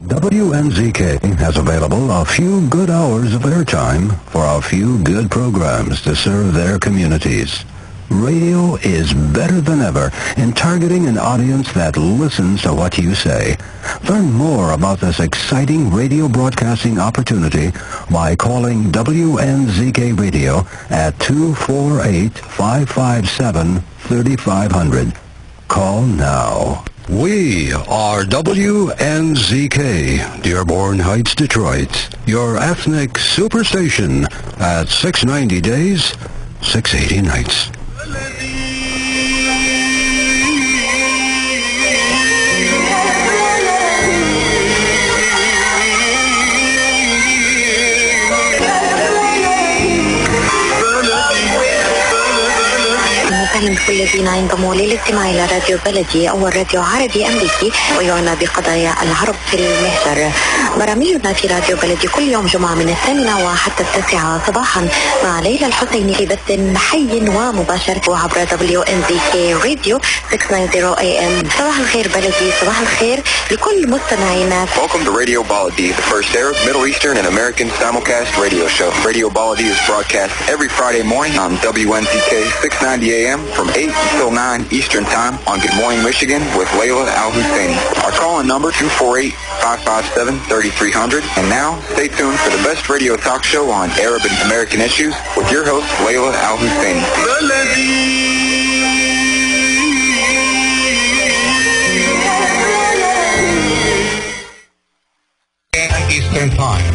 WNZK has available a few good hours of airtime for a few good programs to serve their communities. Radio is better than ever in targeting an audience that listens to what you say. Learn more about this exciting radio broadcasting opportunity by calling WNZK Radio at 248-557-3500. Call now. We are WNZK, Dearborn Heights, Detroit, your ethnic superstation at 690 days, 680 nights. بكل الذين ينضموا للاستماع إلى راديو بلدي أول راديو عربي أمريكي ويعنى بقضايا العرب في المهجر. برامجنا في راديو بلدي كل يوم جمعة من 8 وحتى 9 صباحا مع ليلى الحسيني في بث حي ومباشر وعبر WNZK راديو 690 AM. صباح الخير بلدي، صباح الخير لكل مستمعينا. Welcome to Radio Baladi, the first Arab, Middle Eastern, and American simulcast radio show. Radio Baladi is broadcast every Friday morning on WNZK 690 AM from 8 until 9 Eastern Time on Good Morning Michigan with Layla Al-Husseini. Our call-in number 248-557-3300. And now, stay tuned for the best radio talk show on Arab and American issues with your host, Layla Al-Husseini. Eastern Time.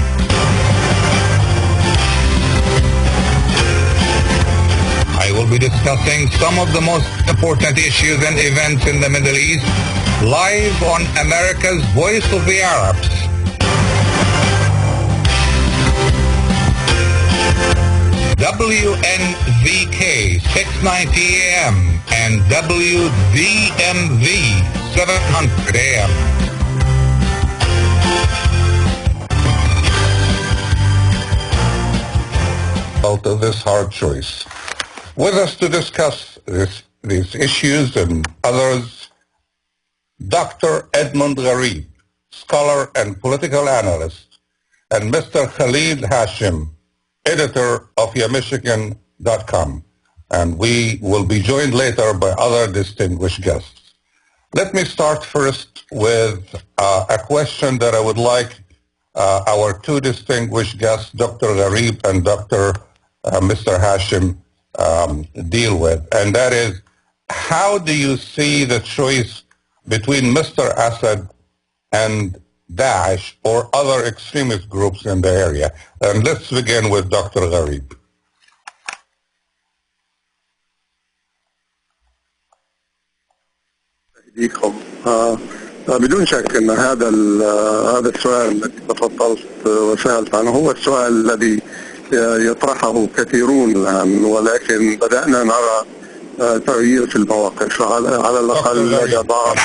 I will be discussing some of the most important issues and events in the Middle East live on America's Voice of the Arabs. WNZK 690 AM and WDMV 700 AM. Out of this hard choice. With us to discuss these issues and others, Dr. Edmond Ghareeb, scholar and political analyst, and Mr. Khalil Hachem, editor of wnzk.com. And we will be joined later by other distinguished guests. Let me start first with a question that I would like our two distinguished guests, Dr. Ghareeb and Mr. Hachem, deal with, and that is, how do you see the choice between Mr. Assad and Daesh or other extremist groups in the area? And let's begin with Dr. Ghareeb. بدون شك ان هذا السؤال الذي تفضلت وسألت عنه هو السؤال الذي يطرحه كثيرون الآن، ولكن بدأنا نرى تغيير في المواقف على الأقل لدى بعض.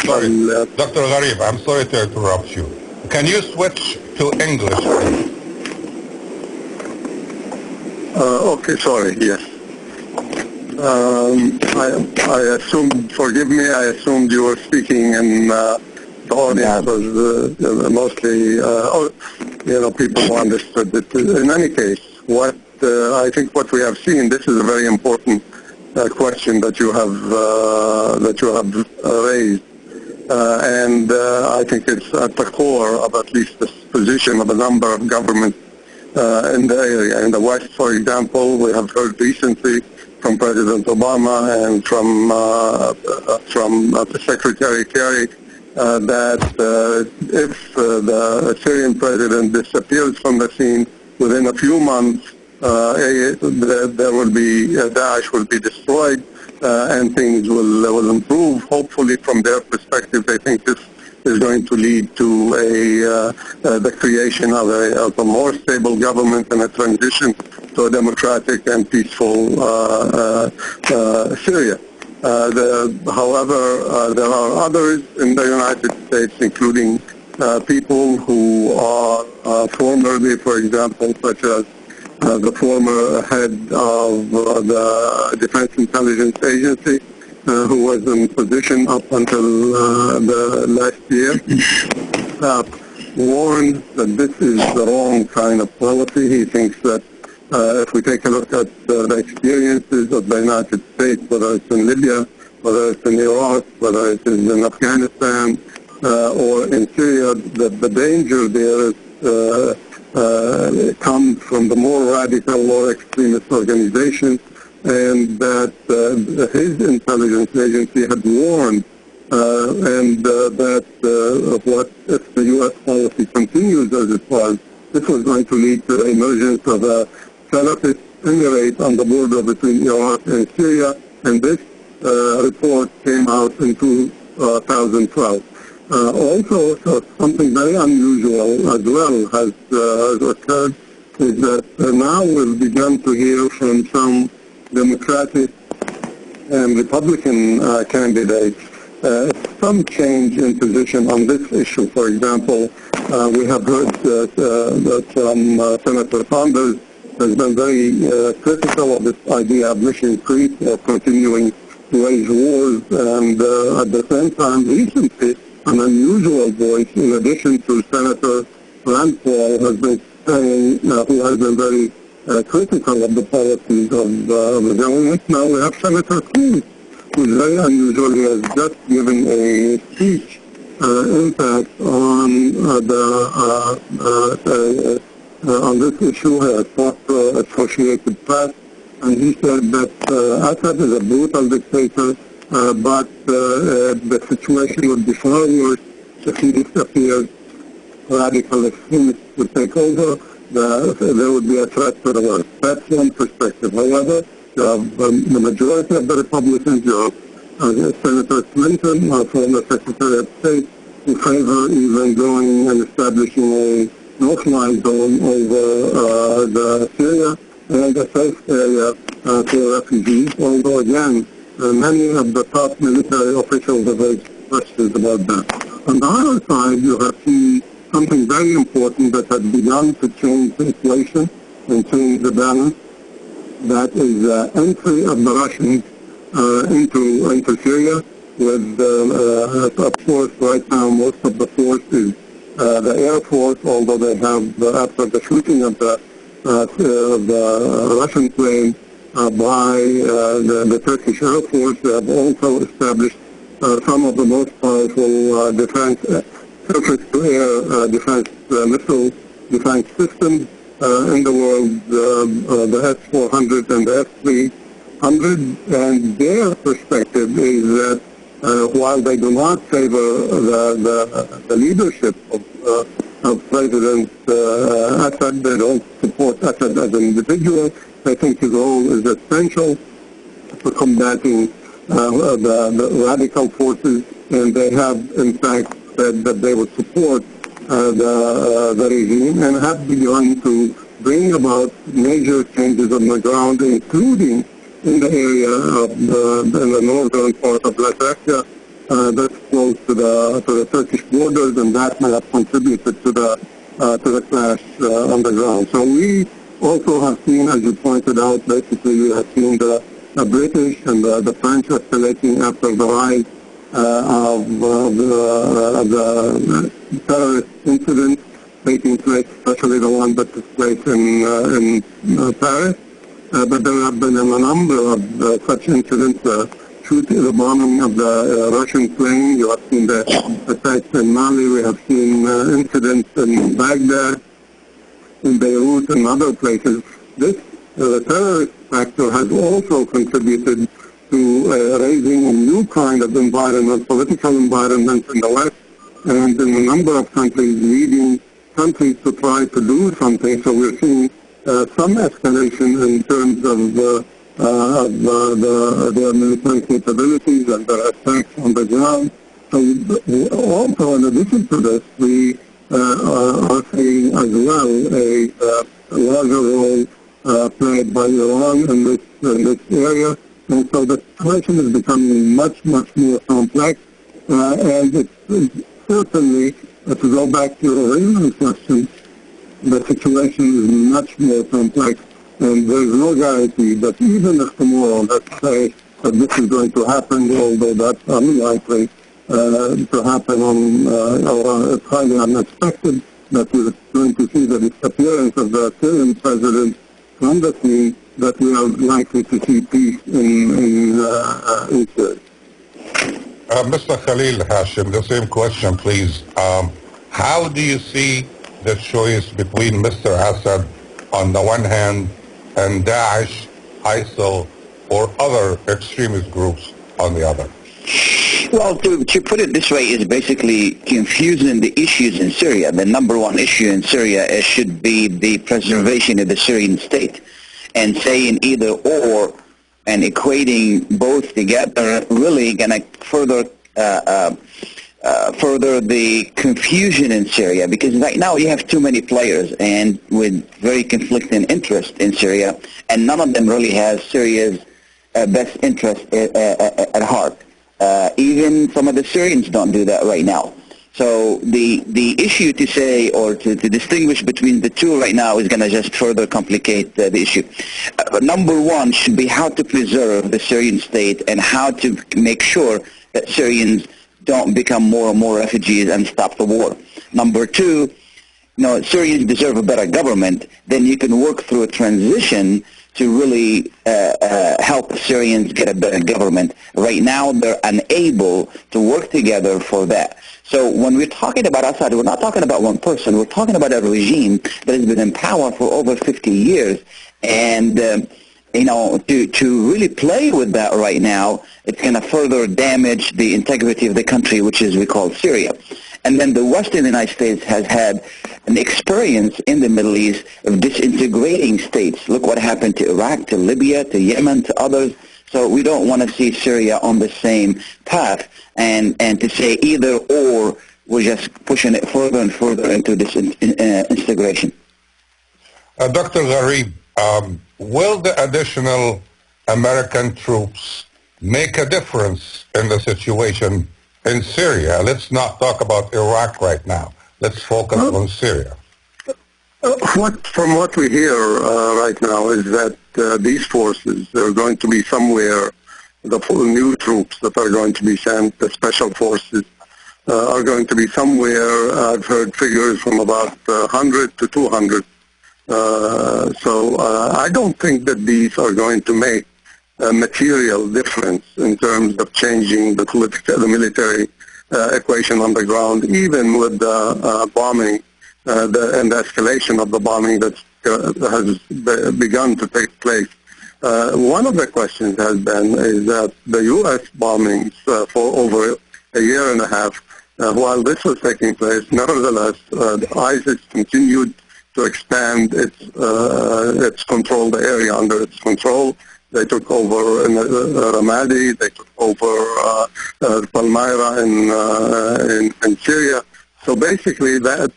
Dr. Ghareeb, I'm sorry to interrupt you. Can you switch to English? Okay, sorry, yes. I assumed, forgive me, I assumed you were speaking and the audience was mostly, people who understood it. In any case, I think what we have seen, this is a very important question that you have raised, and I think it's at the core of at least the position of a number of governments in the area. In the West, for example, we have heard recently from President Obama and from Secretary Kerry that if the Syrian president disappears from the scene within a few months, there will be Daesh will be destroyed and things will improve. Hopefully, from their perspective, they think this is going to lead to the creation of a more stable government and a transition to a democratic and peaceful Syria. However, there are others in the United States, including people who are formerly, for example, such as the former head of the Defense Intelligence Agency, who was in position up until the last year, warned that this is the wrong kind of policy. He thinks that if we take a look at the experiences of the United States, whether it's in Libya, whether it's in Iraq, whether it is in Afghanistan, or in Syria, the danger there comes from the more radical or extremist organizations, and that his intelligence agency had warned, that what if the U.S. policy continues as it was, this was going to lead to the emergence of a Salafist emirate on the border between Iraq and Syria, and this report came out in 2012. Also, something very unusual as well has occurred, is that now we've begun to hear from some Democratic and Republican candidates some change in position on this issue. For example, we have heard that Senator Sanders has been very critical of this idea of mission creep, or continuing to wage wars, and at the same time, recently, an unusual voice, in addition to Senator Rand Paul, has been saying, who has been very critical of the policies of the government. Now we have Senator Cruz, who is very unusual. He has just given a speech impact on on this issue. He has talked to Associated Press, and he said that Assad is a brutal dictator, but the situation would be far worse if he disappears. Radical extremists would take over. There would be a threat to the world. That's one perspective. However, you have the majority of the Republicans, you have Senator Clinton, former Secretary of State, who favor even going and establishing a no-fly zone over the Syria and a safe area for refugees, although again, many of the top military officials have raised questions about that. On the other side, you have seen something very important that has begun to change the equation and change the balance. That is the entry of the Russians into Syria, with, of course, right now most of the force is the Air Force, although they have, after the shooting of the Russian plane by the Turkish Air Force, they have also established some of the most powerful defense, surface-to-air defense missile defense systems in the world, the S-400 and the S-300, and their perspective is that while they do not favor the leadership of President Assad, they don't support Assad as an individual. I think his role is essential for combating the radical forces, and they have, in fact, said that they would support the regime, and have begun to bring about major changes on the ground, including in the area of in the northern part of Latakia, that's close to the Turkish borders, and that may have contributed to the clash on the ground. So we also have seen, as you pointed out, basically we have seen the British and the French escalating after the rise of the terrorist incidents taking place, especially the one that took place in Paris. But there have been a number of such incidents, the bombing of the Russian plane. You have seen the attacks in Mali. We have seen incidents in Baghdad, in Beirut, and other places. This terrorist factor has also contributed to raising a new kind of environment, political environment in the West, and in a number of countries, leading countries to try to do something. So we're seeing some escalation in terms of their military capabilities and their attacks on the ground. So also, in addition to this, we are seeing as well a larger role played by Iran in this area. And so the situation is becoming much, much more complex. And it's certainly, to go back to your original question, the situation is much more complex, and there is no guarantee that even if tomorrow, let's say, that this is going to happen, although that's unlikely, to happen or it's highly unexpected that we're going to see the disappearance of the Syrian president from the scene, that we are likely to see peace in Syria. Mr. Khalil Hachem, the same question, please. How do you see the choice between Mr. Assad on the one hand and Daesh, ISIL, or other extremist groups on the other? Well, to put it this way, is basically confusing the issues in Syria. The number one issue in Syria should be the preservation of the Syrian state. And saying either or and equating both together really going to further the confusion in Syria, because right now you have too many players and with very conflicting interest in Syria, and none of them really has Syria's best interest at heart. Even some of the Syrians don't do that right now. So the issue to say or to distinguish between the two right now is going to just further complicate the issue. Number one should be how to preserve the Syrian state and how to make sure that Syrians don't become more and more refugees and stop the war. Number two, Syrians deserve a better government. Then you can work through a transition to really help the Syrians get a better government. Right now, they're unable to work together for that. So when we're talking about Assad, we're not talking about one person. We're talking about a regime that has been in power for over 50 years. And, to really play with that right now, it's going to further damage the integrity of the country, which is we call Syria. And then the Western United States has had an experience in the Middle East of disintegrating states. Look what happened to Iraq, to Libya, to Yemen, to others. So we don't want to see Syria on the same path. And to say either or, we're just pushing it further and further into this integration. Dr. Ghareeb, will the additional American troops make a difference in the situation in Syria? Let's not talk about Iraq right now. Let's focus on Syria. From what we hear right now is that these forces are going to be somewhere, the new troops that are going to be sent, the special forces, are going to be somewhere. I've heard figures from about 100 to 200. So I don't think that these are going to make a material difference in terms of changing the military equation on the ground, even with the bombing and the escalation of the bombing that has begun to take place. One of the questions has been is that the U.S. bombings for over a year and a half, while this was taking place, nevertheless, ISIS continued to expand its control, the area under its control. They took over Ramadi, they took over Palmyra in Syria. So basically, that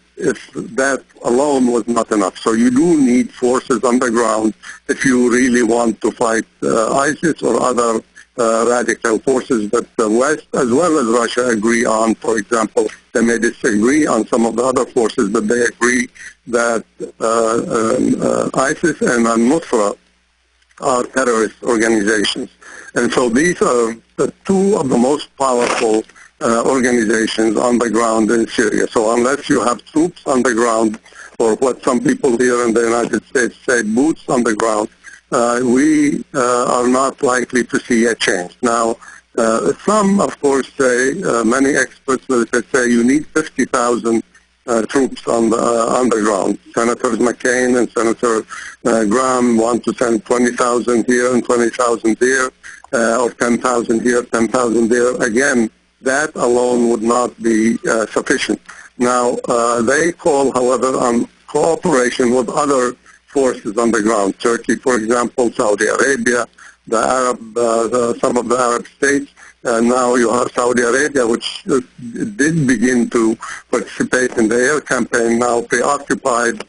alone was not enough. So you do need forces on the ground if you really want to fight ISIS or other radical forces that the West as well as Russia agree on. For example, they may disagree on some of the other forces, but they agree that ISIS and al-Nusra are terrorist organizations. And so these are the two of the most powerful organizations on the ground in Syria. So unless you have troops on the ground, or what some people here in the United States say, boots on the ground, we are not likely to see a change. Now, some, of course, say, many experts will say you need 50,000 troops on the ground. Senators McCain and Senator Graham want to send 20,000 here and 20,000 there, or 10,000 here, 10,000 there. Again, that alone would not be sufficient. Now, they call, however, on cooperation with other forces on the ground. Turkey, for example, Saudi Arabia, some of the Arab states. Now you have Saudi Arabia, which did begin to participate in the air campaign, now preoccupied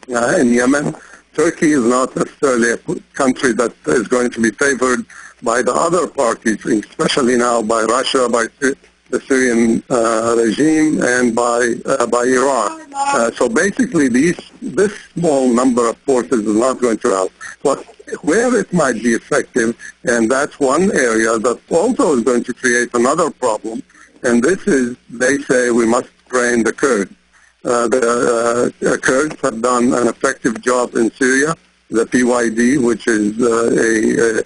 in Yemen. Turkey is not necessarily a country that is going to be favored by the other parties, especially now by Russia, by the Syrian regime, and by Iran. So basically, this small number of forces is not going to help. But where it might be effective, and that's one area that also is going to create another problem, And this is, they say, we must train the Kurds. The Kurds have done an effective job in Syria. The PYD, which is a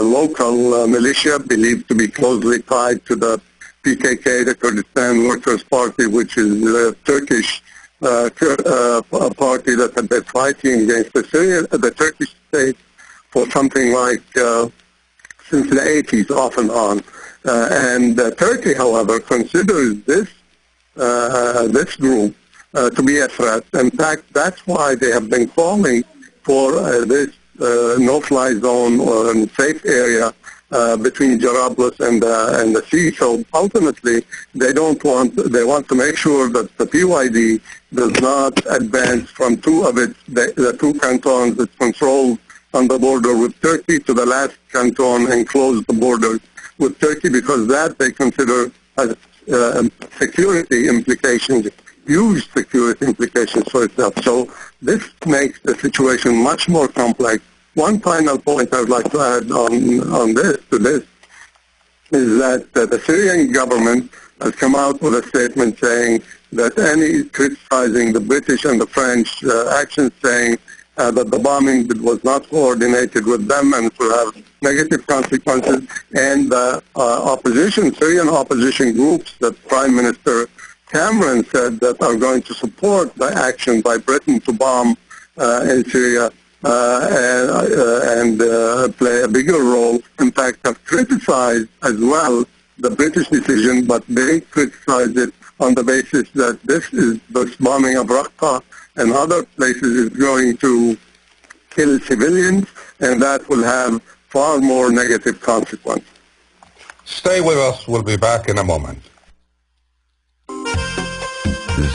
local militia believed to be closely tied to the PKK, the Kurdistan Workers' Party, which is a Turkish party that had been fighting against the Turkish state for something like since the 80s, off and on. And Turkey, however, considers this group to be a threat. In fact, that's why they have been calling for this no-fly zone or safe area between Jarablus and the sea. So ultimately, they want to make sure that the PYD does not advance from the two cantons that control on the border with Turkey to the last canton and close the border with Turkey, because that they consider has security implications, huge security implications for itself. So this makes the situation much more complex. One final point I would like to add on this is that the Syrian government has come out with a statement saying that any criticizing the British and the French actions, saying that the bombing was not coordinated with them and will have negative consequences. And the Syrian opposition groups that Prime Minister Cameron said that are going to support the action by Britain to bomb in Syria and play a bigger role, in fact have criticized as well the British decision, but they criticized it on the basis that this bombing of Raqqa and other places is going to kill civilians, and that will have far more negative consequences. Stay with us. We'll be back in a moment.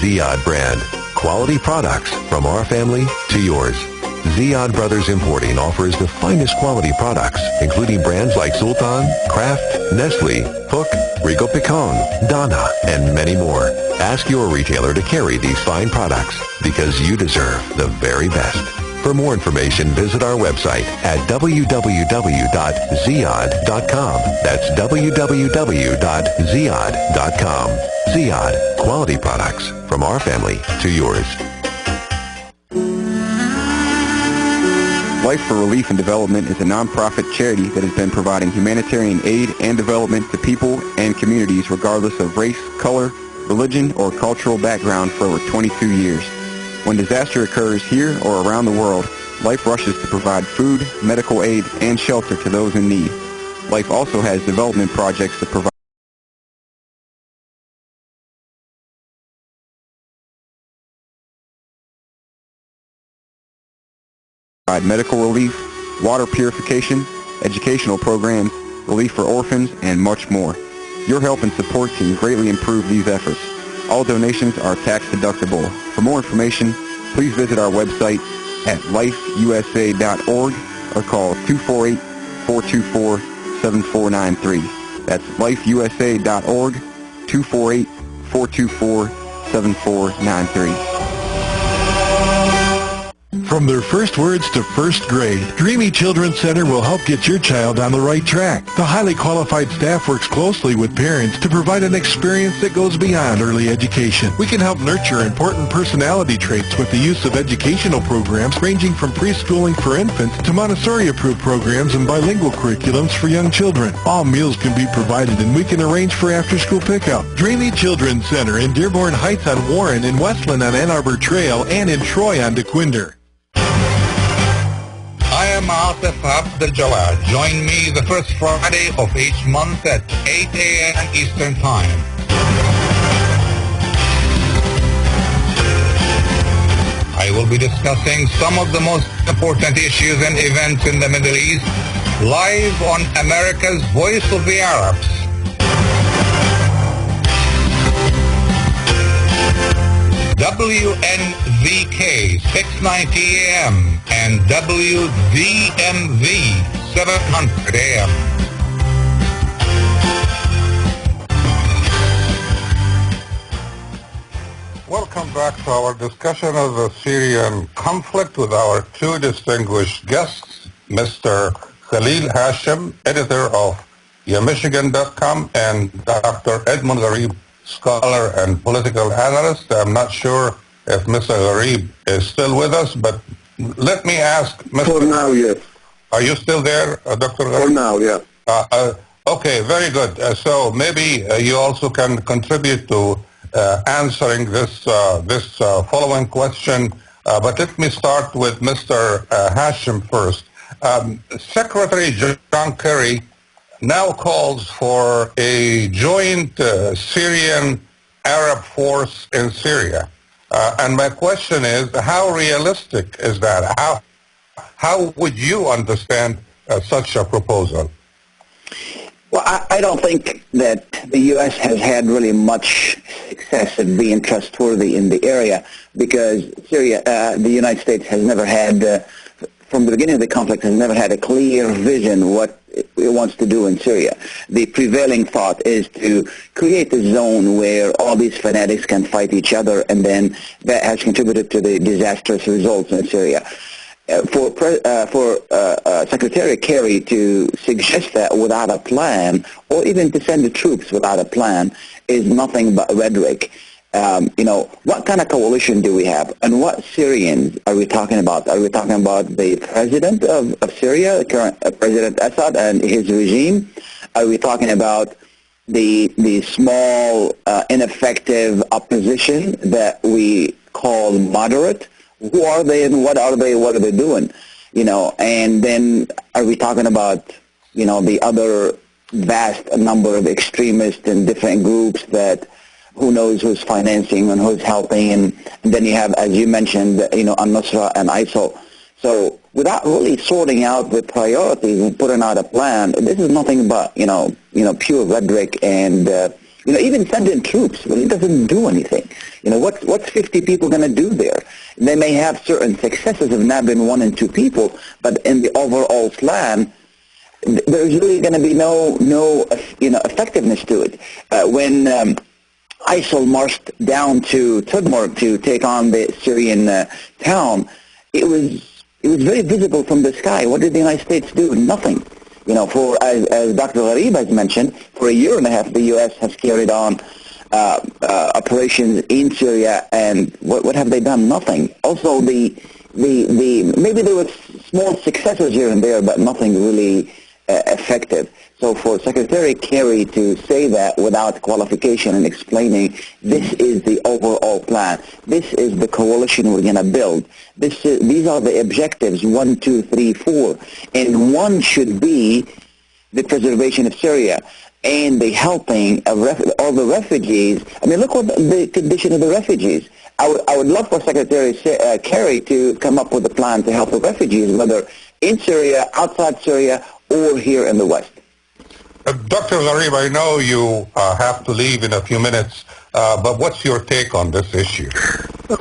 Ziad brand. Quality products from our family to yours. Ziad Brothers Importing offers the finest quality products, including brands like Sultan, Kraft, Nestle, Hook, Rico Picon, Dana, and many more. Ask your retailer to carry these fine products because you deserve the very best. For more information, visit our website at www.ziad.com. That's www.ziad.com. Ziad, quality products from our family to yours. Life for Relief and Development is a non-profit charity that has been providing humanitarian aid and development to people and communities regardless of race, color, religion, or cultural background for over 22 years. When disaster occurs here or around the world, Life rushes to provide food, medical aid, and shelter to those in need. Life also has development projects that provide medical relief, water purification, educational programs, relief for orphans, and much more. Your help and support can greatly improve these efforts. All donations are tax deductible. For more information, please visit our website at lifeusa.org or call 248-424-7493. That's lifeusa.org, 248-424-7493. From their first words to first grade, Dreamy Children's Center will help get your child on the right track. The highly qualified staff works closely with parents to provide an experience that goes beyond early education. We can help nurture important personality traits with the use of educational programs ranging from preschooling for infants to Montessori-approved programs and bilingual curriculums for young children. All meals can be provided and we can arrange for after-school pickup. Dreamy Children's Center in Dearborn Heights on Warren, in Westland on Ann Arbor Trail, and in Troy on DeQuinder. I am Atef Gawad. Join me the first Friday of each month at 8 a.m. Eastern Time. I will be discussing some of the most important issues and events in the Middle East live on America's Voice of the Arabs. WNZK 690 AM and wdmv 700 AM. Welcome back to our discussion of the Syrian conflict with our two distinguished guests, Mr. Khalil Hachem, editor of Michigan.com, and Dr. Edmond Ghareeb, scholar and political analyst. I'm not sure if Mr. Ghareeb is still with us, but let me ask Mr. For now, yes. Are you still there, Dr. Ghareeb? For now, yeah. Okay, very good. So maybe you also can contribute to answering this following question. But let me start with Mr. Hachem first. Secretary John Kerry now calls for a joint Syrian Arab force in Syria. And my question is, how realistic is that? How would you understand such a proposal? Well, I don't think that the U.S. has had really much success in being trustworthy in the area, because Syria, the United States has never had, from the beginning of the conflict, has never had a clear vision what it wants to do in Syria. The prevailing thought is to create a zone where all these fanatics can fight each other, and then that has contributed to the disastrous results in Syria. For Secretary Kerry to suggest that without a plan, or even to send the troops without a plan, is nothing but rhetoric. What kind of coalition do we have? And what Syrians are we talking about? Are we talking about the president of Syria, current President Assad and his regime? Are we talking about the small, ineffective opposition that we call moderate? Who are they and what are they? What are they doing? And then are we talking about, the other vast number of extremists and different groups that who knows who's financing and who's helping? And then you have, as you mentioned, al-Nusra and ISIL. So without really sorting out the priorities and putting out a plan, this is nothing but, pure rhetoric and, even sending troops, well, it doesn't do anything. What's 50 people going to do there? They may have certain successes of not been 1 and 2 people, but in the overall plan, there's really going to be no effectiveness to it. When ISIL marched down to Tudmur to take on the Syrian town, it was very visible from the sky. What did the United States do? Nothing. As Dr. Ghareeb has mentioned, for a year and a half, the U.S. has carried on operations in Syria, and what have they done? Nothing. Also, maybe there were small successes here and there, but nothing really effective. So for Secretary Kerry to say that without qualification and explaining, this is the overall plan, this is the coalition we're going to build, these are the objectives, 1, 2, 3, 4, and one should be the preservation of Syria and the helping of all the refugees. I mean, look what the condition of the refugees. I would love for Secretary Kerry to come up with a plan to help the refugees, whether in Syria, outside Syria, or here in the West. Dr. Ghareeb, I know you have to leave in a few minutes, but what's your take on this issue?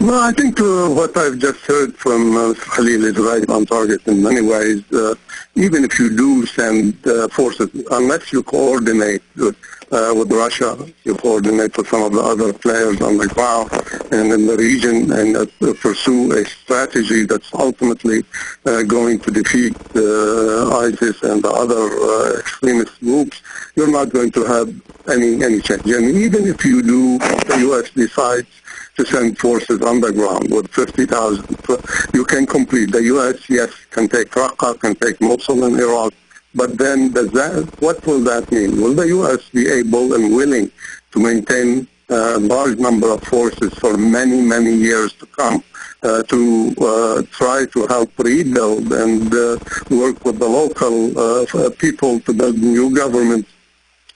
Well, I think what I've just heard from Khalil is right on target in many ways. Even if you do send forces, unless you coordinate with Russia, you coordinate with some of the other players on the ground and in the region, and pursue a strategy that's ultimately going to defeat ISIS and the other extremist groups, you're not going to have any change. And even if you do, the U.S. decides to send forces on the ground with 50,000, you can complete. The U.S., yes, can take Raqqa, can take Mosul in Iraq, but then what will that mean? Will the U.S. be able and willing to maintain a large number of forces for many, many years to come to try to help rebuild and work with the local people to build new governments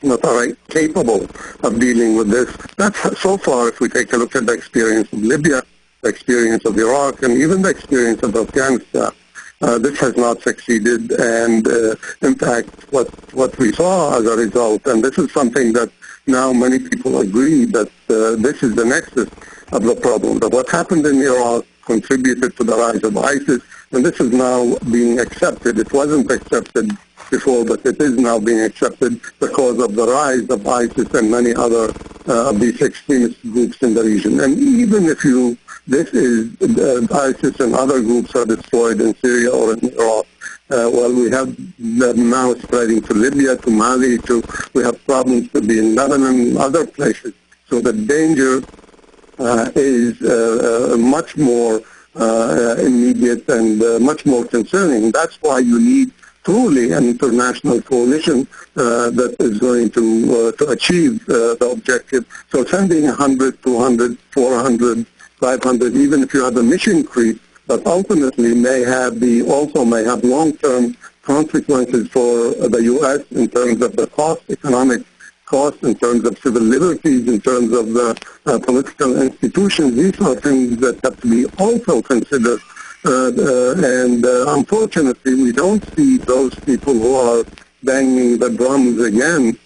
that are capable of dealing with this? That's so far, if we take a look at the experience of Libya, the experience of Iraq, and even the experience of Afghanistan, this has not succeeded. And in fact, what we saw as a result, and this is something that now many people agree that this is the nexus of the problem, that what happened in Iraq contributed to the rise of ISIS, and this is now being accepted. It wasn't accepted before, but it is now being accepted because of the rise of ISIS and many other of these extremist groups in the region. And even if ISIS and other groups are destroyed in Syria or in Iraq, Well, we have them now spreading to Libya, to Mali, we have problems to be in Lebanon and other places. So the danger is much more immediate and much more concerning. That's why you need truly an international coalition that is going to achieve the objective. So sending 100, 200, 400, 500, even if you have a mission creep, but ultimately also may have long-term consequences for the U.S. in terms of the cost, economic cost, in terms of civil liberties, in terms of the political institutions. These are things that have to be also considered. And unfortunately, we don't see those people who are banging the drums again,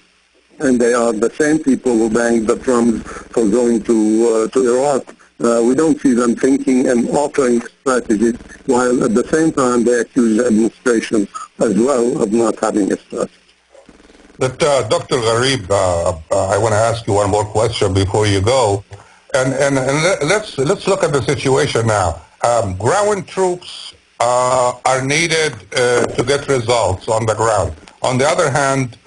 and they are the same people who banged the drums for going to Iraq. We don't see them thinking and offering strategies, while at the same time they accuse the administration as well of not having a strategy. But Dr. Ghareeb, I want to ask you one more question before you go, and let's look at the situation now. Ground troops are needed to get results on the ground. On the other hand,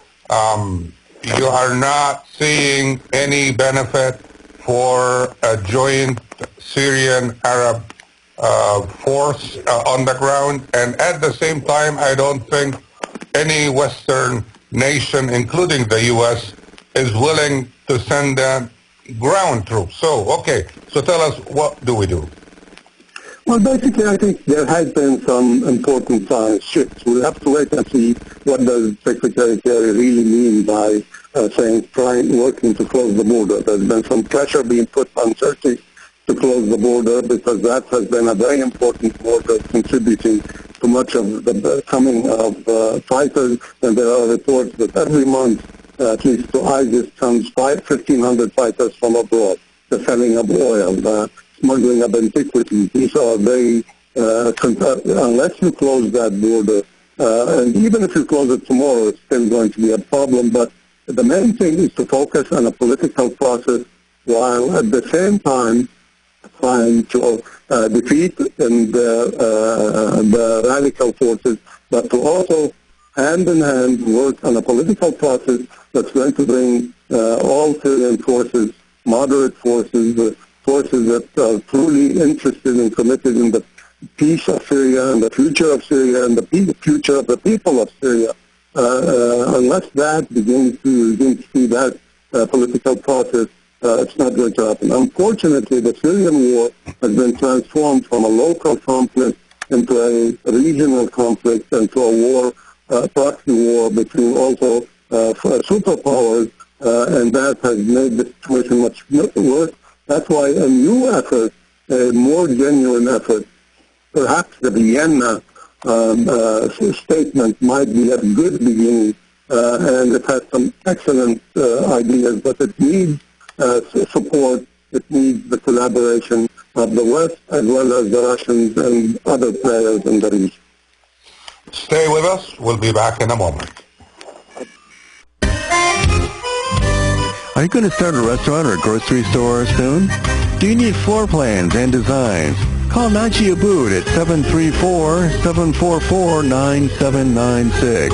you are not seeing any benefit for a joint Syrian-Arab force on the ground, and at the same time, I don't think any Western nation, including the U.S., is willing to send down ground troops. So tell us, what do we do? Well, basically, I think there has been some important shifts. We'll have to wait and see what does Secretary Kerry really mean by saying working to close the border. There's been some pressure being put on Turkey to close the border because that has been a very important border contributing to much of the coming of fighters. And there are reports that every month, at least to ISIS, comes 1,500 fighters from abroad. The selling of oil, smuggling of antiquities. These are very, unless you close that border, and even if you close it tomorrow, it's still going to be a problem. But the main thing is to focus on a political process while at the same time trying to defeat the radical forces, but to also hand in hand work on a political process that's going to bring all Syrian forces, moderate forces, forces that are truly interested and committed in the peace of Syria and the future of Syria and the future of the people of Syria. Unless that begins to see that political process, it's not going to happen. Unfortunately, the Syrian war has been transformed from a local conflict into a regional conflict, into a war, proxy war between also superpowers, and that has made the situation much worse. That's why a new effort, a more genuine effort, perhaps the Vienna statement might be a good beginning, and it has some excellent ideas, but it needs support, it needs the collaboration of the West as well as the Russians and other players in the region. Stay with us. We'll be back in a moment. Are you going to start a restaurant or grocery store soon? Do you need floor plans and designs? Call Nadia Abood at 734-744-9796.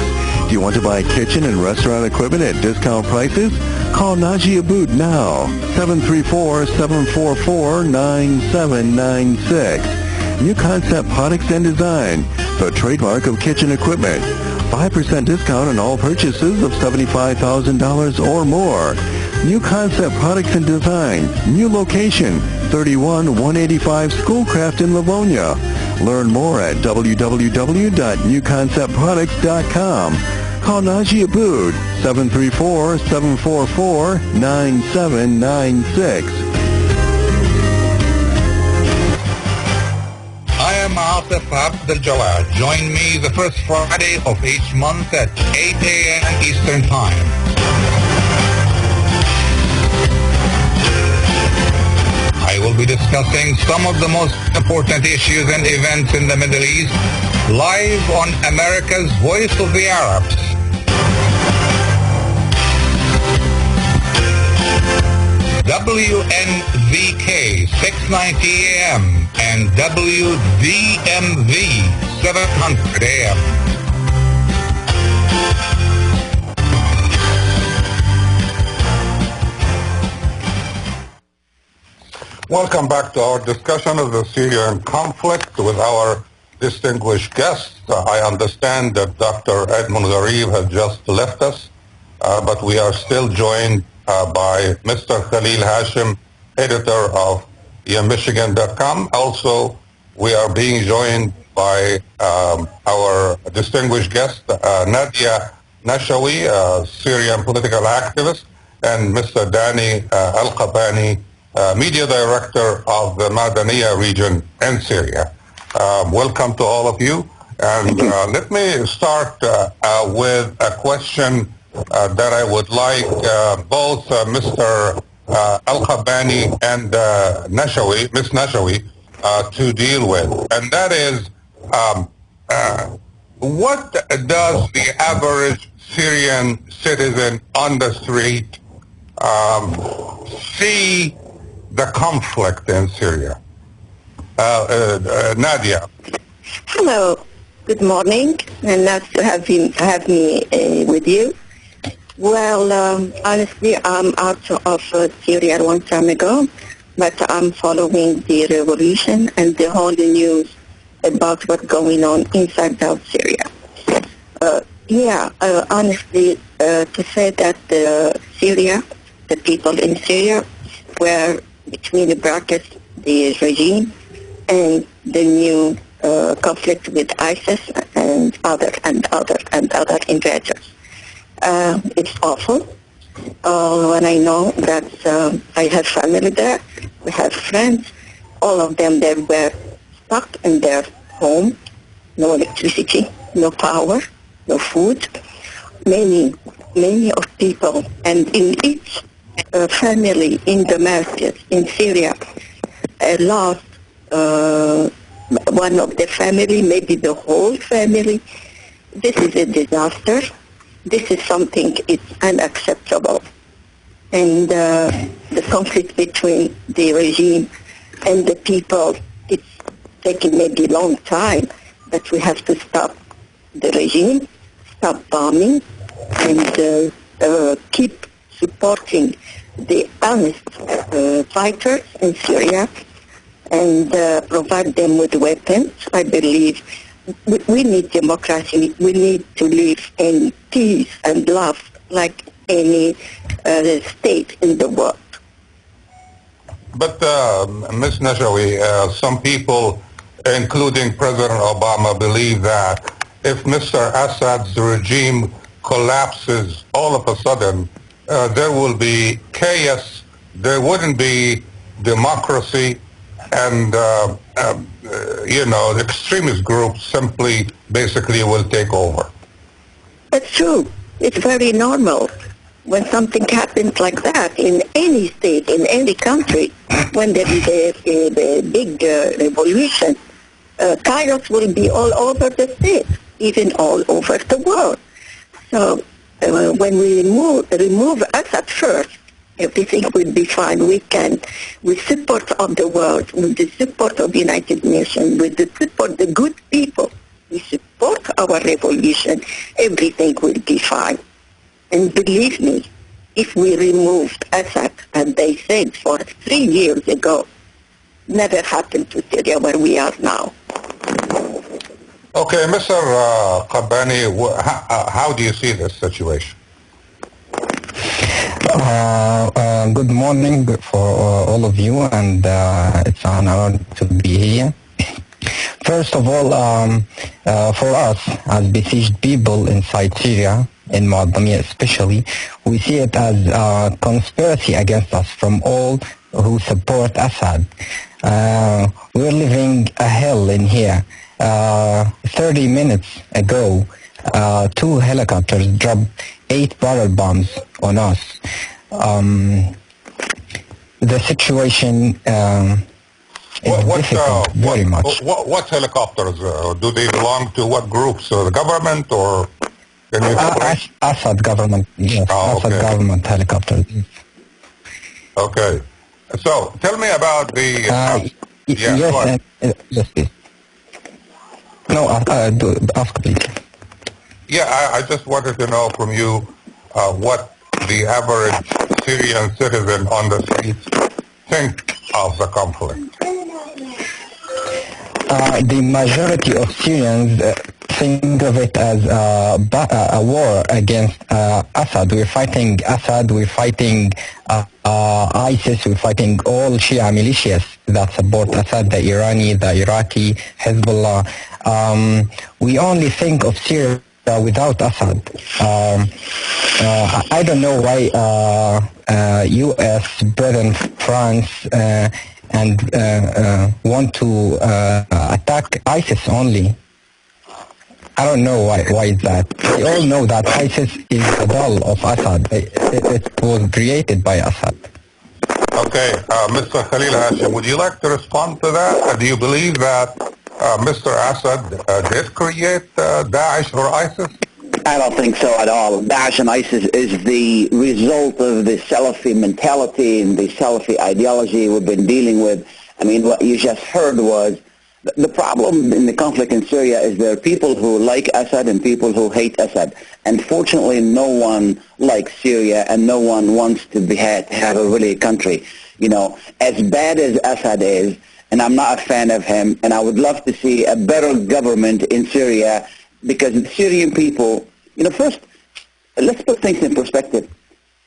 Do you want to buy kitchen and restaurant equipment at discount prices? Call Nadia Abood now, 734-744-9796. New Concept Products and Design, the trademark of kitchen equipment. 5% discount on all purchases of $75,000 or more. New Concept Products and Design, new location, 31185 Schoolcraft in Livonia. Learn more at www.newconceptproducts.com. Call Nadia Abood, 734-744-9796. I am Atef Gawad. Join me the first Friday of each month at 8 a.m. Eastern Time. I will be discussing some of the most important issues and events in the Middle East, live on America's Voice of the Arabs. WNZK 690 AM and WDMV 700 AM. Welcome back to our discussion of the Syrian conflict with our distinguished guest. I understand that Dr. Edmond Ghareeb has just left us, but we are still joined by Mr. Khalil Hachem, editor of wnzk.com. Also, we are being joined by our distinguished guest, Nadia Nashawi, a Syrian political activist, and Mr. Dani Qappan, media director of the Madaniya region in Syria. Welcome to all of you. And let me start with a question that I would like both Mr. Qappan and Nashawi, Ms. Nashawi, to deal with. And that is, what does the average Syrian citizen on the street see the conflict in Syria? Nadia. Hello, good morning, and nice to have me with you. Well, honestly, I'm out of Syria a long time ago, but I'm following the revolution and the whole news about what's going on inside of Syria. Honestly, to say that Syria, the people in Syria, were between the brackets, the regime and the new conflict with ISIS and other invaders. It's awful. When I know that I have family there, we have friends, all of them, they were stuck in their home, no electricity, no power, no food. Many of people, and in each family in Damascus, in Syria, lost one of the family, maybe the whole family. This is a disaster. This is something, it's unacceptable. And the conflict between the regime and the people, it's taking maybe a long time, but we have to stop the regime, stop bombing, and keep supporting the honest fighters in Syria and provide them with weapons. I believe we need democracy. We need to live in peace and love like any state in the world. But Ms. Nashawi, some people, including President Obama, believe that if Mr. Assad's regime collapses all of a sudden, there will be chaos, there wouldn't be democracy, and the extremist groups simply basically will take over. It's true. It's very normal when something happens like that in any state, in any country, when there is a big revolution, chaos will be all over the state, even all over the world. So when we remove Assad first, everything will be fine. With support of the world, with the support of the United Nations, with the support of the good people, we support our revolution, everything will be fine. And believe me, if we removed Assad, as they said for 3 years ago, never happened to Syria where we are now. Okay, Mr. Qappan, how do you see this situation? Good morning for all of you, and it's an honor to be here. First of all, for us as besieged people inside Syria, in Madaniya especially, we see it as a conspiracy against us from all who support Assad. We're living a hell in here. 30 minutes ago, 2 helicopters dropped 8 barrel bombs on us. The situation is difficult, very much. What helicopters? Do they belong to what groups? The government or? Assad government, yes. Assad government helicopters. Okay. So tell me about the... yes, please. No, ask please. Yeah, I just wanted to know from you what the average Syrian citizen on the streets think of the conflict. The majority of Syrians think of it as a war against Assad. We're fighting Assad, we're fighting ISIS, we're fighting all Shia militias that support Assad, the Irani, the Iraqi, Hezbollah. We only think of Syria without Assad. I don't know why U.S., Britain, France, and want to attack ISIS only. I don't know why is that. We all know that ISIS is the doll of Assad. It was created by Assad. Okay, Mr. Khalil Hachem, would you like to respond to that? Do you believe that Mr. Assad did create Daesh or ISIS? I don't think so at all. Daesh and ISIS is the result of the Salafi mentality and the Salafi ideology we've been dealing with. I mean, what you just heard was the problem in the conflict in Syria is there are people who like Assad and people who hate Assad. Unfortunately, no one likes Syria and no one wants to have a really country. You know, as bad as Assad is, and I'm not a fan of him, and I would love to see a better government in Syria because the Syrian people, you know, first, let's put things in perspective.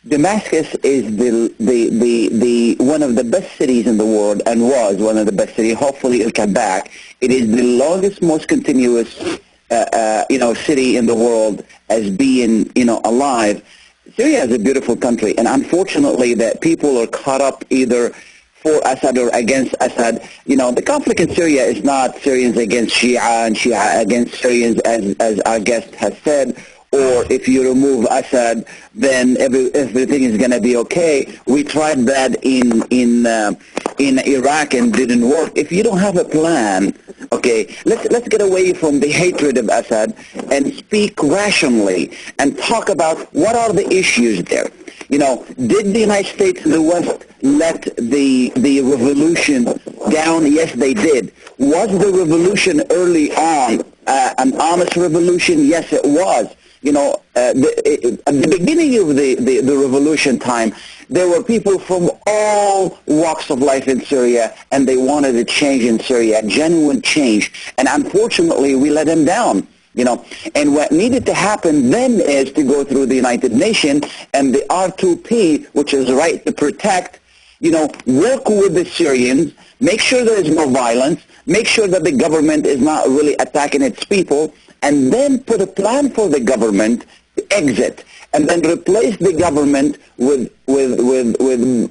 Damascus is the one of the best cities in the world and was one of the best cities. Hopefully it'll come back. It is the longest, most continuous, city in the world as being, alive. Syria is a beautiful country, and unfortunately that people are caught up either for Assad or against Assad. You know, the conflict in Syria is not Syrians against Shia and Shia against Syrians, as our guest has said, or if you remove Assad, then everything is going to be okay. We tried that in Iraq and didn't work. If you don't have a plan, okay, let's get away from the hatred of Assad and speak rationally and talk about what are the issues there. You know, did the United States and the West let the revolution down? Yes, they did. Was the revolution early on an honest revolution? Yes, it was. You know, at the beginning of the revolution time, there were people from all walks of life in Syria, and they wanted a change in Syria, a genuine change. And unfortunately, we let them down. You know, and what needed to happen then is to go through the United Nations and the R2P, which is right to protect, work with the Syrians, make sure there is no violence, make sure that the government is not really attacking its people, and then put a plan for the government to exit, and then replace the government with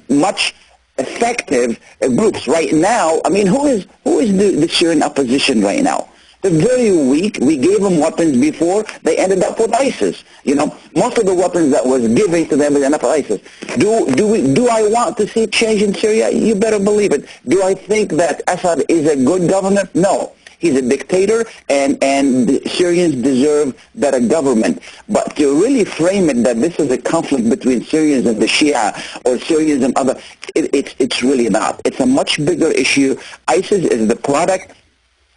much effective groups. Right now, I mean, who is the Syrian opposition right now? They're very weak. We gave them weapons before. They ended up with ISIS. You know, most of the weapons that was given to them ended up with ISIS. Do I want to see change in Syria? You better believe it. Do I think that Assad is a good governor? No. He's a dictator, and the Syrians deserve better government. But to really frame it that this is a conflict between Syrians and the Shia, or Syrians and other, it's really not. It's a much bigger issue. ISIS is the product,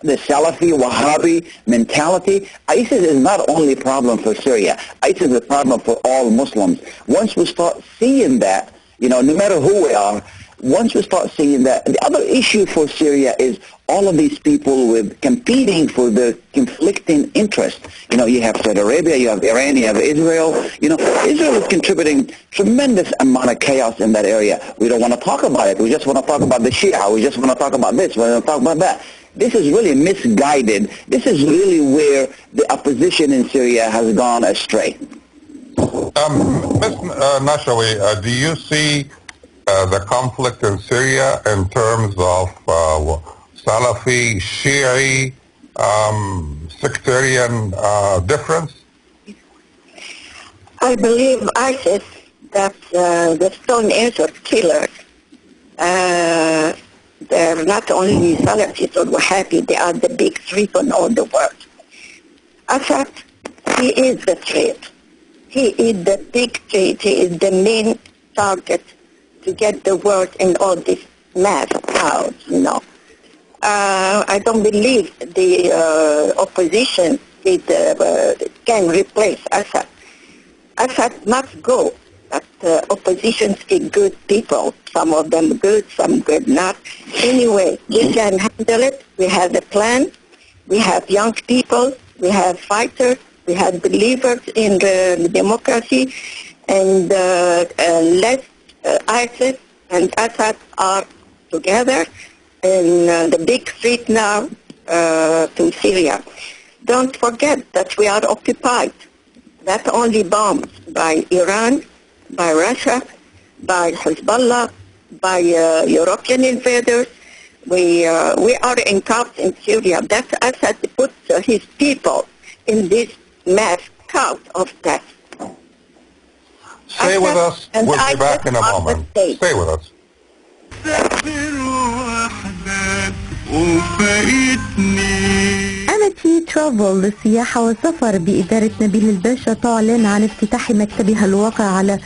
the Salafi, Wahhabi mentality. ISIS is not only a problem for Syria. ISIS is a problem for all Muslims. Once we start seeing that, no matter who we are, once we start seeing that, the other issue for Syria is all of these people with competing for the conflicting interests. You have Saudi Arabia, you have Iran, you have Israel. Israel is contributing tremendous amount of chaos in that area. We don't want to talk about it. We just want to talk about the Shia. We just want to talk about this. We want to talk about that. This is really misguided. This is really where the opposition in Syria has gone astray. Ms. Nashawi, do you see the conflict in Syria in terms of Salafi, Shi'i, sectarian difference? I believe ISIS, that's the Stone Age of killers. They're not only Salafis or Wahhabi, they are the big threat on all the world. Assad, he is the threat. He is the big threat. He is the main target to get the world in all this mess out, I don't believe the opposition can replace Assad. Assad must go, but opposition is good people. Some of them good, some good not. Anyway, we can handle it. We have a plan. We have young people. We have fighters. We have believers in the democracy. And let ISIL and Assad are together in the big street now to Syria. Don't forget that we are occupied, not only bombed by Iran, by Russia, by Hezbollah, by European invaders. We are encamped in Syria. That's Assad put his people in this mass cult of death. Stay with us. We'll be back in a moment. Stay with us. أمتي ترافل للسياحة والسفر بإدارة نبيل الباشا تعلن عن افتتاح مكتبها الواقع على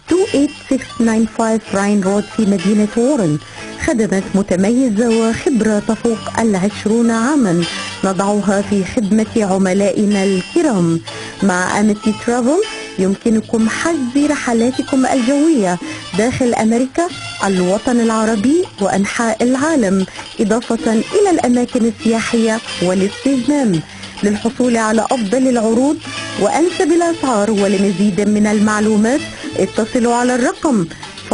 28695 راين رود في مدينة وورن. خدمات متميزة وخبرة تفوق 20 عاما نضعها في خدمة عملائنا الكرام. مع أمتي ترافل يمكنكم حجز رحلاتكم الجوية داخل أمريكا، الوطن العربي وأنحاء العالم، إضافة إلى الأماكن السياحية والاستجمام. للحصول على أفضل العروض وأنسب الأسعار ولمزيد من المعلومات اتصلوا على الرقم 586-578-9126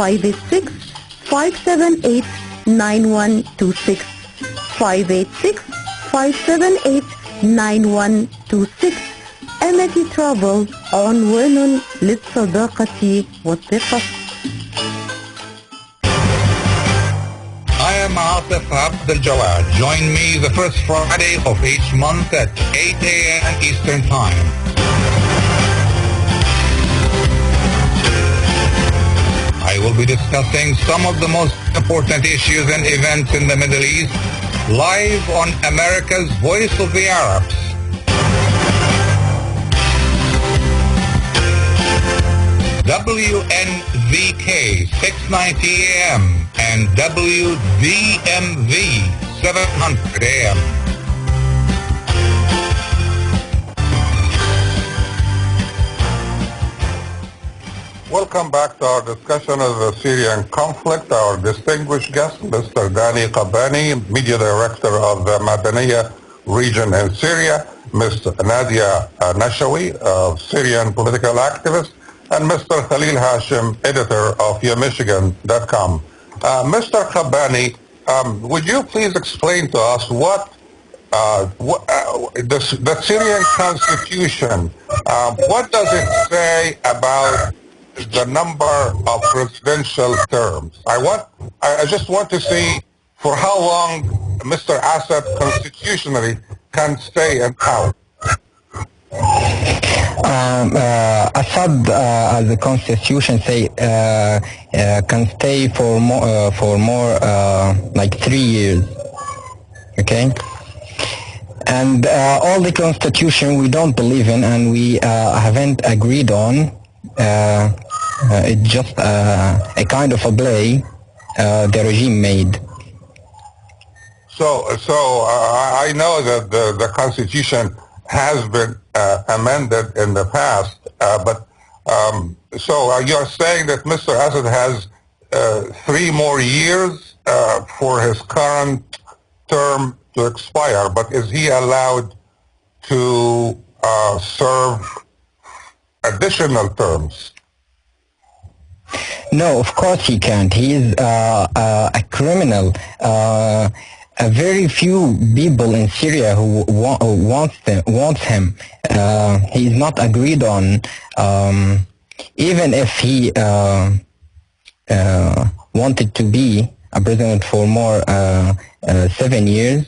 586-578-9126. أمتي ترافل، عنوان للصداقة والثقة. I am Atef Gawad. Join me the first Friday of each month at 8 a.m. Eastern Time. I will be discussing some of the most important issues and events in the Middle East live on America's Voice of the Arabs. WNZK 690 AM and WDMV 700 AM. Welcome back to our discussion of the Syrian conflict. Our distinguished guest, Mr. Dani Qappan, Media Director of the Madaniya region in Syria, Ms. Nadia Nashawi, Syrian political activist, and Mr. Khalil Hachem, editor of wnzk.com. Mr. Qappan, would you please explain to us what the Syrian constitution, what does it say about the number of presidential terms? I just want to see for how long Mr. Assad constitutionally can stay in power. Assad, as the constitution say, can stay for more like 3 years. Okay, and all the constitution we don't believe in, and we haven't agreed on. It's just a kind of a play the regime made. So I know that the constitution has been amended in the past, but so you're saying that Mr. Assad has 3 more years for his current term to expire, but is he allowed to serve additional terms? No, of course he can't. He is a criminal. A very few people in Syria who wants him. He's not agreed on. Even if he wanted to be a president for more 7 years,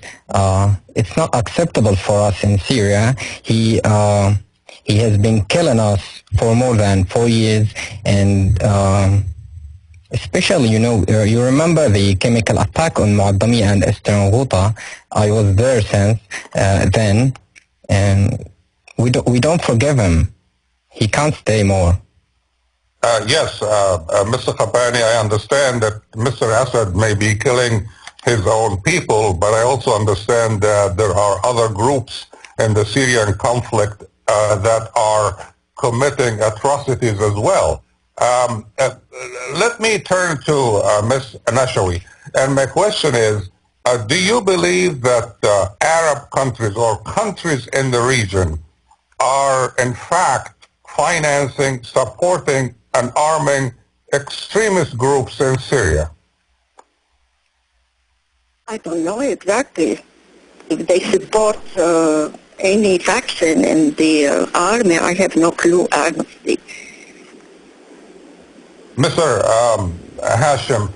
it's not acceptable for us in Syria. He has been killing us for more than 4 years, and especially, you remember the chemical attack on Muaddami and Eastern Ghouta. I was there since then, and we don't forgive him. He can't stay more. Yes, Mr. Qappan, I understand that Mr. Assad may be killing his own people, but I also understand that there are other groups in the Syrian conflict that are committing atrocities as well. Let me turn to Ms. Nashawi, and my question is, do you believe that Arab countries or countries in the region are in fact financing, supporting, and arming extremist groups in Syria? I don't know exactly. If they support any faction in the army, I have no clue, honestly. Mr. Hachem,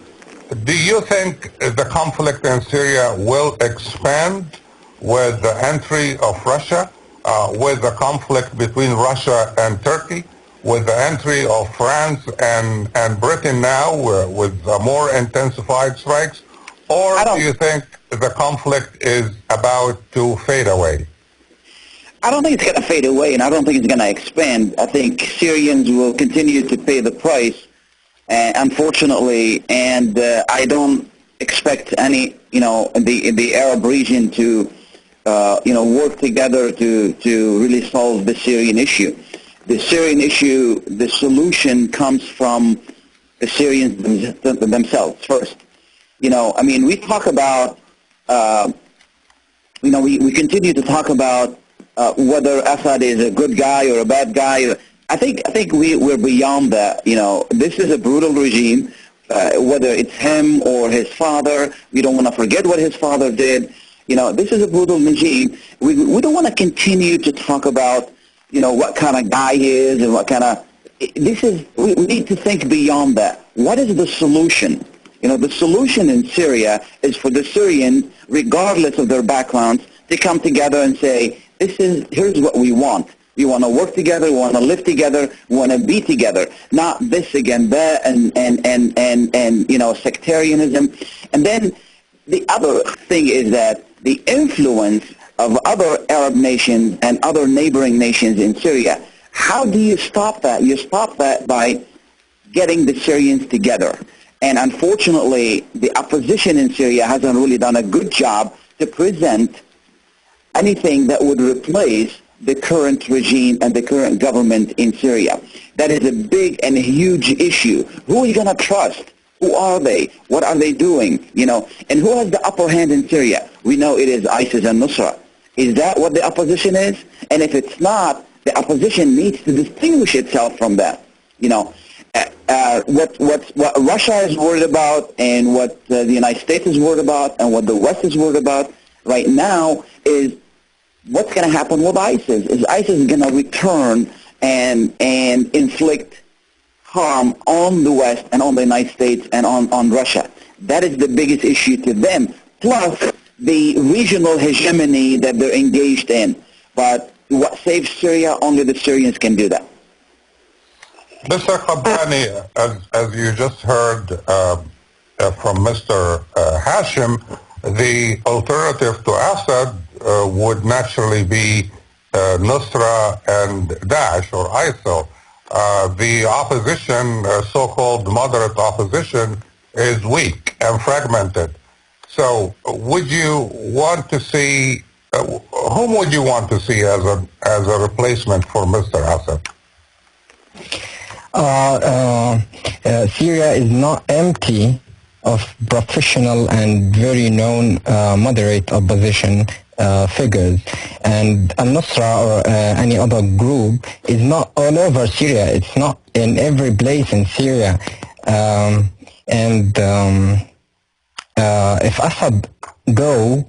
do you think the conflict in Syria will expand with the entry of Russia, with the conflict between Russia and Turkey, with the entry of France and Britain now with more intensified strikes, or do you think the conflict is about to fade away? I don't think it's going to fade away, and I don't think it's going to expand. I think Syrians will continue to pay the price, unfortunately, and I don't expect any, in the Arab region to, work together to really solve the Syrian issue. The Syrian issue, the solution comes from the Syrians themselves first. We talk about, we continue to talk about whether Assad is a good guy or a bad guy. I think we're beyond that. This is a brutal regime, whether it's him or his father. We don't want to forget what his father did. This is a brutal regime. We don't want to continue to talk about, what kind of guy he is and what kind of... we need to think beyond that. What is the solution? The solution in Syria is for the Syrians, regardless of their backgrounds, to come together and say, here's what we want. We want to work together, we want to live together, we want to be together. Not this again, that, and sectarianism. And then the other thing is that the influence of other Arab nations and other neighboring nations in Syria, how do you stop that? You stop that by getting the Syrians together. And unfortunately, the opposition in Syria hasn't really done a good job to present anything that would replace the current regime and the current government in Syria. That is a big and huge issue. Who are you going to trust? Who are they? What are they doing? And who has the upper hand in Syria? We know it is ISIS and Nusra. Is that what the opposition is? And if it's not, the opposition needs to distinguish itself from that. What Russia is worried about and what the United States is worried about and what the West is worried about right now is what's going to happen with ISIS. Is ISIS going to return and inflict harm on the West and on the United States and on Russia? That is the biggest issue to them, plus the regional hegemony that they're engaged in. But what saves Syria, only the Syrians can do that. Mr. Ghareeb, as you just heard from Mr. Hachem, the alternative to Assad would naturally be Nusra and Daesh or ISIL. The opposition, so-called moderate opposition, is weak and fragmented. So would you want to see, whom would you want to see as a replacement for Mr. Assad? Syria is not empty of professional and very known moderate opposition figures, and al-Nusra or any other group is not all over Syria. It's not in every place in Syria. If Assad go,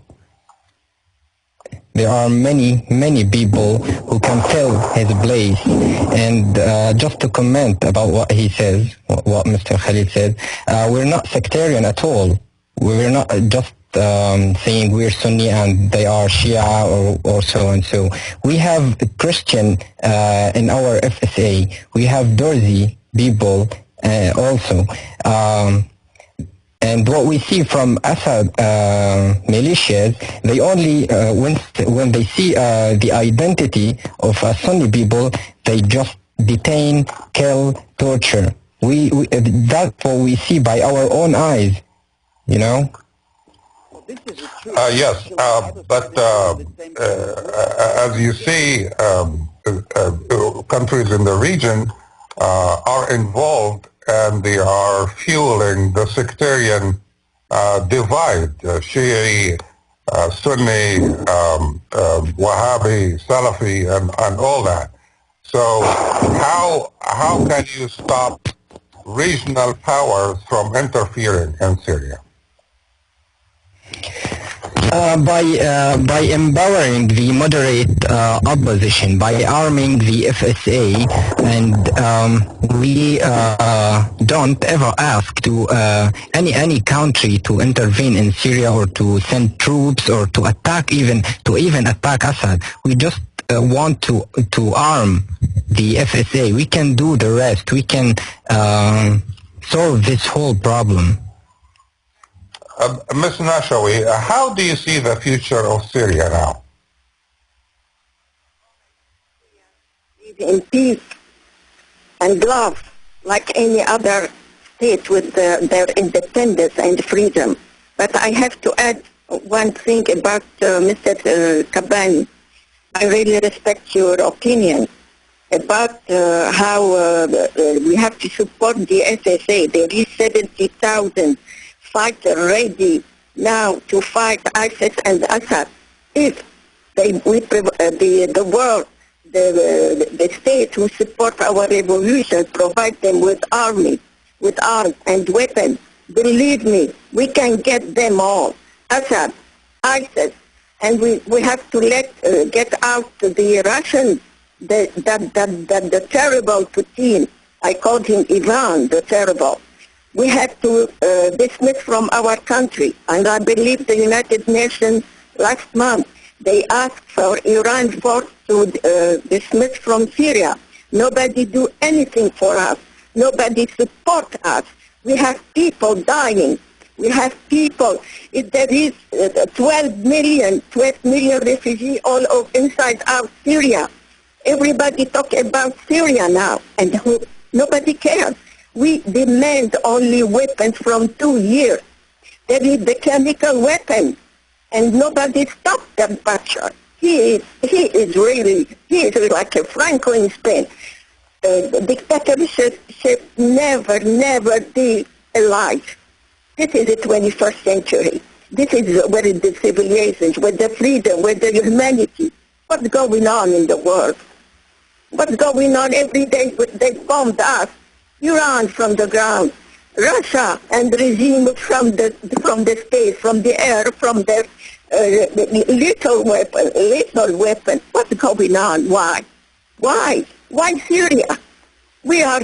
there are many people who can fill his place. And just to comment about what he says, what Mr. Khalil said, we're not sectarian at all. We're not just saying we're Sunni and they are Shia or so and so. We have Christian in our FSA. We have Dorzi people also. And what we see from Assad militias, they only, when they see the identity of Sunni people, they just detain, kill, torture. That's what we see by our own eyes, Yes, but as you see, countries in the region are involved, and they are fueling the sectarian divide, Shia, Sunni, Wahhabi, Salafi, and all that. So how can you stop regional powers from interfering in Syria? By empowering the moderate opposition, by arming the FSA, and we don't ever ask to any country to intervene in Syria or to send troops or to attack even attack Assad. We just want to arm the FSA. We can do the rest. We can solve this whole problem. Ms. Nashawi, how do you see the future of Syria now? In peace and love, like any other state with their independence and freedom. But I have to add one thing about Mr. Ghareeb. I really respect your opinion about how we have to support the SSA. There is 70,000 fighters ready now to fight ISIS and Assad. If the world, the states who support our revolution provide them with arms and weapons, believe me, we can get them all. Assad, ISIS, and we have to get out the Russians, the terrible Putin. I called him Ivan, the terrible. We have to dismiss from our country. And I believe the United Nations last month, they asked for Iran force to dismiss from Syria. Nobody do anything for us. Nobody support us. We have people dying. We have people. If there is 12 million refugees all over inside out Syria. Everybody talk about Syria now, and nobody cares. We demand only weapons from 2 years. There is the chemical weapon, and nobody stopped the butcher. He is like a Franklin Spain. Dictatorship never be alive. This is the 21st century. This is where the civilizations, where the freedom, where the humanity. What's going on in the world? What's going on every day? They bombed us. Iran from the ground, Russia and regime from the space, from the air, from their little weapon. What's going on? Why? Why Syria? We are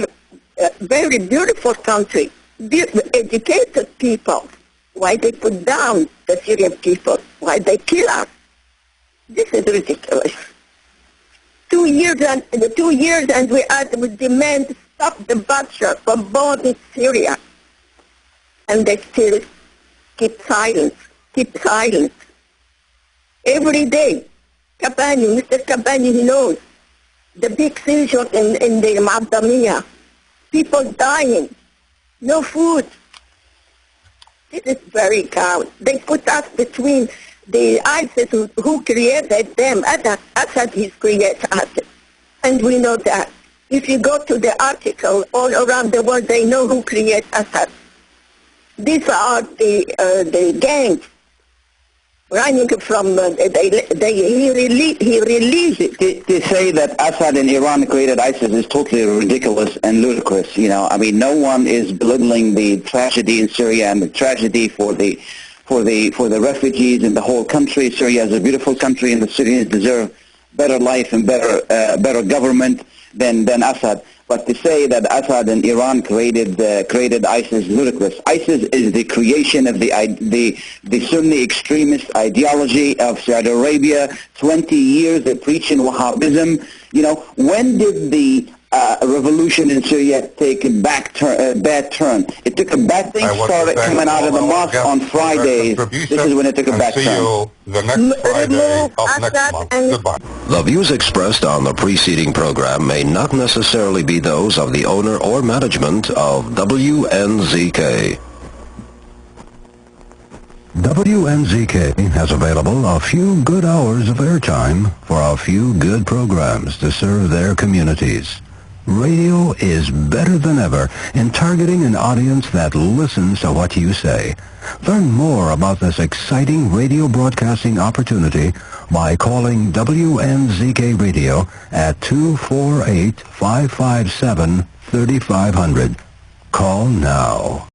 a very beautiful country, educated people. Why they put down the Syrian people? Why they kill us? This is ridiculous. 2 years and we demand stop the butcher from bombing Syria, and they still keep silent. Every day, Mr. Ghareeb, he knows the big seizure in the Ma'adamiyah, people dying, no food. This is very cold. They put us between the ISIS who created them. Assad has created us, and we know that. If you go to the article all around the world, they know who created Assad. These are the gangs running from. He released it. To say that Assad and Iran created ISIS is totally ridiculous and ludicrous. You know, I mean, no one is belittling the tragedy in Syria and the tragedy for the refugees in the whole country. Syria is a beautiful country, and the Syrians deserve better life and better government than Assad. But to say that Assad and Iran created ISIS is ludicrous. ISIS is the creation of the Sunni extremist ideology of Saudi Arabia. 20 years of preaching Wahhabism. You know, when did the revolution in Syria take a bad turn? It took a bad thing, started coming out of the mosque on Fridays. This is when it took a bad turn. See you the next Friday of next month. Goodbye. The views expressed on the preceding program may not necessarily be those of the owner or management of WNZK. WNZK has available a few good hours of airtime for a few good programs to serve their communities. Radio is better than ever in targeting an audience that listens to what you say. Learn more about this exciting radio broadcasting opportunity by calling WNZK Radio at 248-557-3500. Call now.